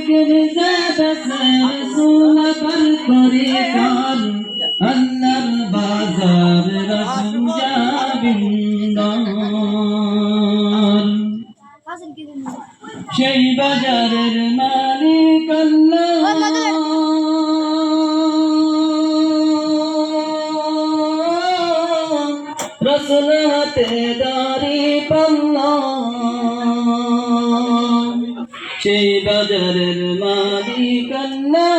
जिक्र ज़्यादा से रसूल पर करे कार अल्लाह बाजार रसूल जाबिंदार সেই বাজারের মালিক আল্লাহ রসুল হাতে দাড়ি পাল্লা সেই বাজারের মালিক আল্লাহ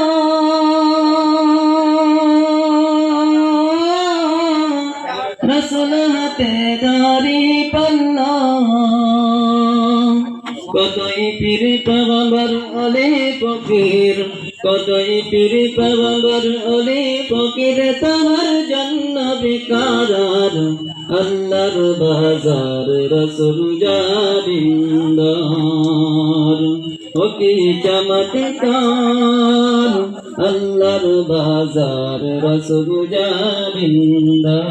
রসুল হাতে দাড়ি পাল্লা কতই পীর পাগম্বর ওলি ফকির কতই পীর পাগম্বর ওলি ফকির তোমার জন্য বেকারার আল্লাহর বাজার রসুল জাবিন্দার ও কি চমৎকার আল্লাহর বাজার রসুল জাবিন্দার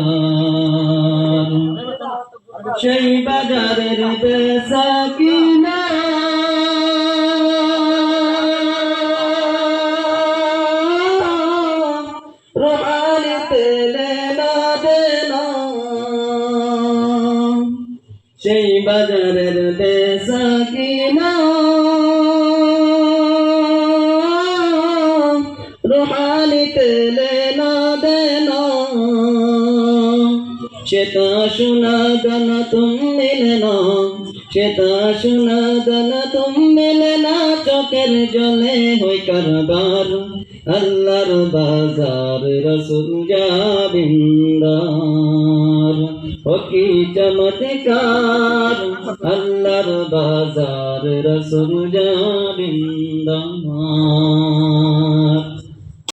সেই বাজারের বেচা কিনা রোহালিতে লেনা দেনা সেই বাজারের বেচা কিনা রোহালিতে লেনা দেনা সেটা শোনা দানা তুম মিলে না সেটা শোনা দানা তুম মিলে না চোখের জলে হই কারবার আল্লাহর বাজার রসুল জাবিন্দার ও কি চমৎকার আল্লাহর বাজার রসুল জাবিন্দার